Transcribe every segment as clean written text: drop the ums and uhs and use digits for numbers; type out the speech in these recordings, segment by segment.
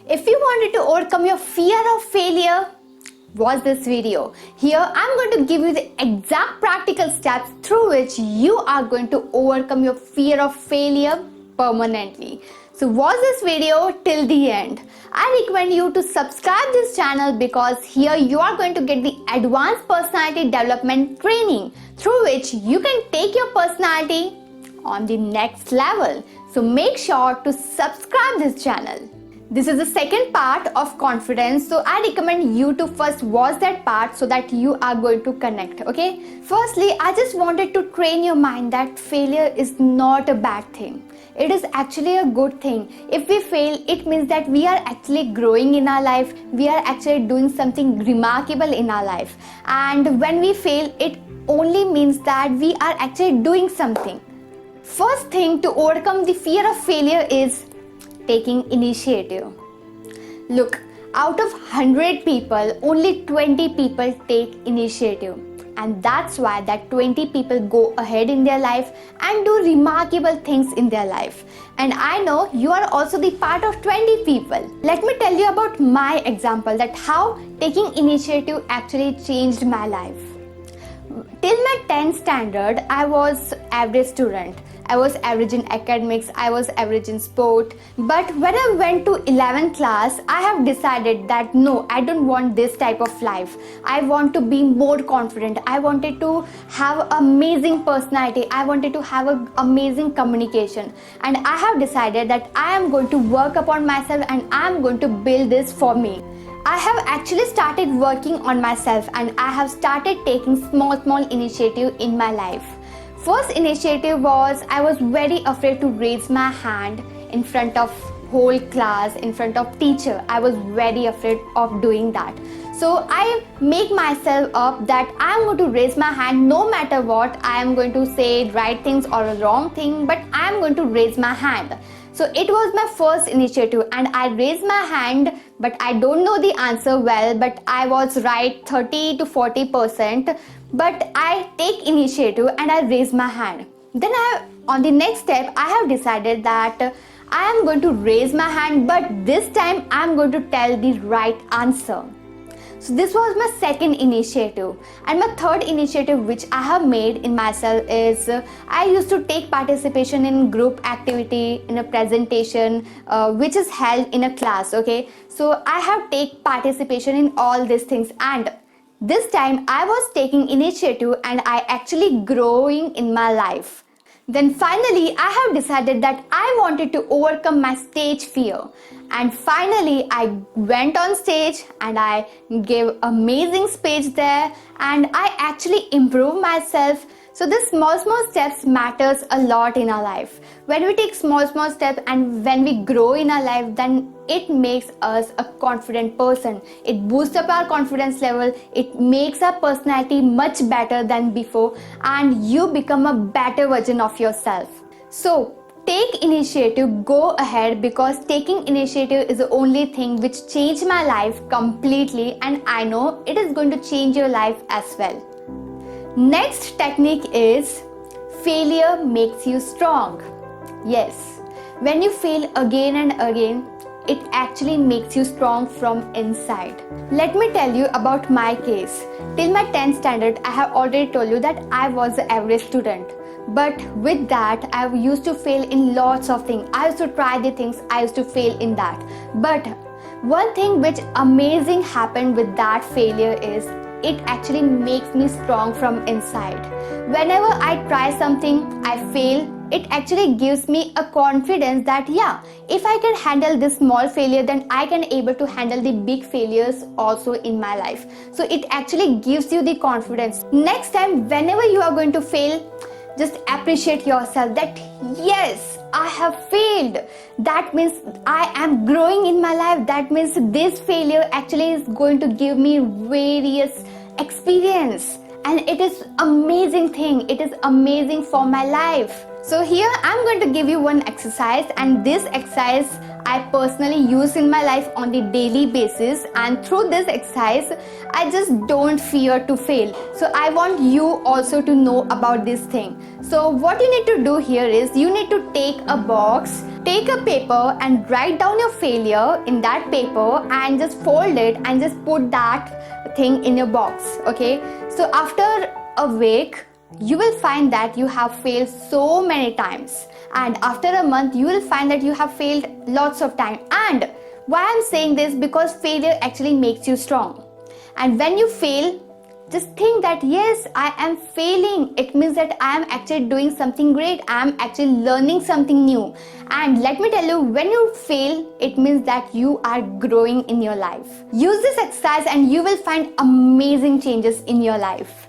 If you wanted to overcome your fear of failure, watch this video. Here I'm going to give you the exact practical steps through which you are going to overcome your fear of failure permanently. So watch this video till the end. I recommend you to subscribe this channel because here you are going to get the advanced personality development training through which you can take your personality on the next level. So make sure to subscribe this channel. This is the second part of confidence, so I recommend you to first watch that part so that you are going to connect, okay? Firstly, I just wanted to train your mind that failure is not a bad thing. It is actually a good thing. If we fail, it means that we are actually growing in our life. We are actually doing something remarkable in our life. And when we fail, it only means that we are actually doing something. First thing to overcome the fear of failure is taking initiative. Look, out of 100 people, only 20 people take initiative. And that's why that 20 people go ahead in their life and do remarkable things in their life. And I know you are also the part of 20 people. Let me tell you about my example, that how taking initiative actually changed my life. Till my 10th standard, I was average student. I was average in academics, I was average in sport. But when I went to 11th class, I have decided that no, I don't want this type of life. I want to be more confident. I wanted to have amazing personality. I wanted to have an amazing communication. And I have decided that I am going to work upon myself and I am going to build this for me. I have actually started working on myself and I have started taking small initiative in my life. First initiative was I was very afraid to raise my hand in front of whole class, in front of teacher. I was very afraid of doing that. So I make myself up that I am going to raise my hand no matter what. I am going to say right things or a wrong thing, but I am going to raise my hand. So it was my first initiative and I raised my hand, but I don't know the answer well, but I was right 30 to 40%. But I take initiative and I raise my hand. Then on the next step, I have decided that I am going to raise my hand, but this time I am going to tell the right answer. So this was my second initiative. And my third initiative which I have made in myself is I used to take participation in group activity, in a presentation which is held in a class, okay? So I have take participation in all these things, and this time I was taking initiative and I actually growing in my life. Then finally I have decided that I wanted to overcome my stage fear. And finally I went on stage and I gave amazing speech there and I actually improved myself. So these small steps matters a lot in our life. When we take small steps and when we grow in our life, then it makes us a confident person. It boosts up our confidence level. It makes our personality much better than before and you become a better version of yourself. So take initiative, go ahead, because taking initiative is the only thing which changed my life completely, and I know it is going to change your life as well. Next technique is failure makes you strong. Yes, when you fail again and again, it actually makes you strong from inside. Let me tell you about my case. Till my 10th standard, I have already told you that I was an average student. But with that, I used to fail in lots of things. I used to try the things, I used to fail in that. But one thing which amazing happened with that failure is it actually makes me strong from inside. Whenever I try something, I fail, it actually gives me a confidence that yeah, if I can handle this small failure, then I can able to handle the big failures also in my life. So it actually gives you the confidence. Next time, whenever you are going to fail, just appreciate yourself that yes, I have failed. That means I am growing in my life. That means this failure actually is going to give me various experience. And it is amazing thing. It is amazing for my life. So here I'm going to give you one exercise, and this exercise I personally use in my life on the daily basis, and through this exercise I just don't fear to fail. So I want you also to know about this thing. So what you need to do here is you need to take a box, take a paper and write down your failure in that paper and just fold it and just put that thing in your box. Okay, so after a week you will find that you have failed so many times, and after a month you will find that you have failed lots of times. And why I'm saying this, because failure actually makes you strong. And when you fail, just think that yes, I am failing. It means that I am actually doing something great. I am actually learning something new. And let me tell you, when you fail, it means that you are growing in your life. Use this exercise and you will find amazing changes in your life.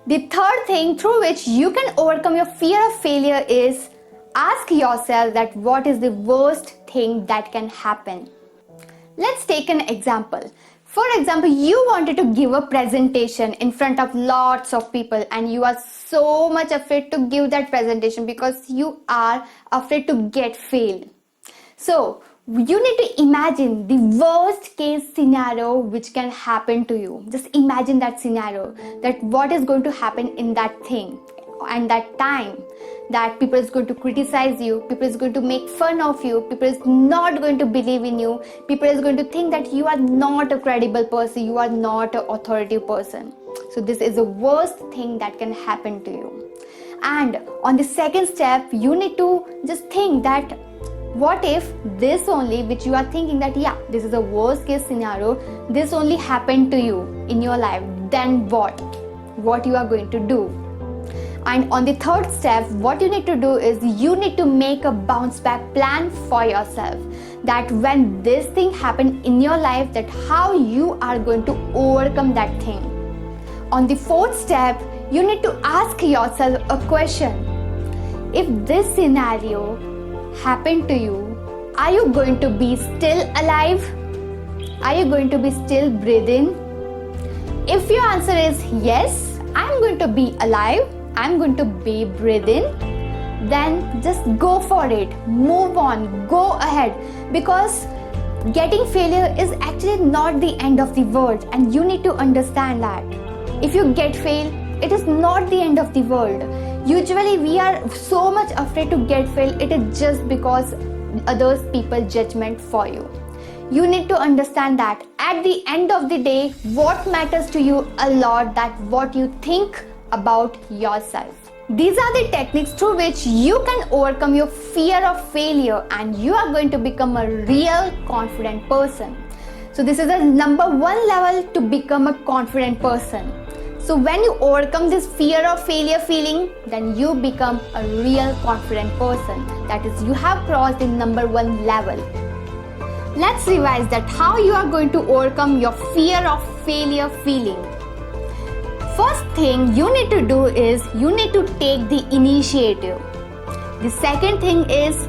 The third thing through which you can overcome your fear of failure is ask yourself that what is the worst thing that can happen. Let's take an example. For example, you wanted to give a presentation in front of lots of people and you are so much afraid to give that presentation because you are afraid to get failed. So you need to imagine the worst case scenario which can happen to you. Just imagine that scenario, that what is going to happen in that thing and that time, that people is going to criticize you, people is going to make fun of you, people is not going to believe in you, people is going to think that you are not a credible person, you are not an authoritative person. So this is the worst thing that can happen to you. And on the second step, you need to just think that what if this only, which you are thinking that yeah, this is a worst case scenario, this only happened to you in your life, then what you are going to do. And on the third step, what you need to do is you need to make a bounce back plan for yourself, that when this thing happened in your life, that how you are going to overcome that thing. On the fourth step, you need to ask yourself a question. If this scenario happened to you, are you going to be still alive? Are you going to be still breathing? If your answer is yes, I'm going to be alive, I'm going to be breathing, then just go for it, move on, go ahead, because getting failure is actually not the end of the world, and you need to understand that. If you get failed, it is not the end of the world. Usually we are so much afraid to get failed, it is just because others people judgment for you. You need to understand that at the end of the day, what matters to you a lot, that what you think about yourself. These are the techniques through which you can overcome your fear of failure and you are going to become a real confident person. So this is the number one level to become a confident person. So when you overcome this fear of failure feeling, then you become a real confident person. That is, you have crossed the number one level. Let's revise that how you are going to overcome your fear of failure feeling. First thing you need to do is you need to take the initiative. The second thing is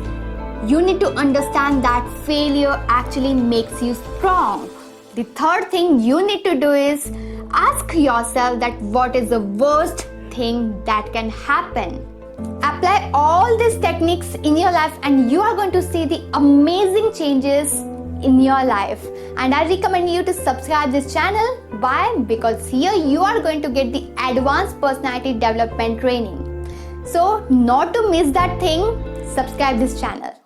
you need to understand that failure actually makes you strong. The third thing you need to do is ask yourself that what is the worst thing that can happen. Apply all these techniques in your life and you are going to see the amazing changes in your life. And I recommend you to subscribe this channel. Why? Because here you are going to get the advanced personality development training. So not to miss that thing, subscribe this channel.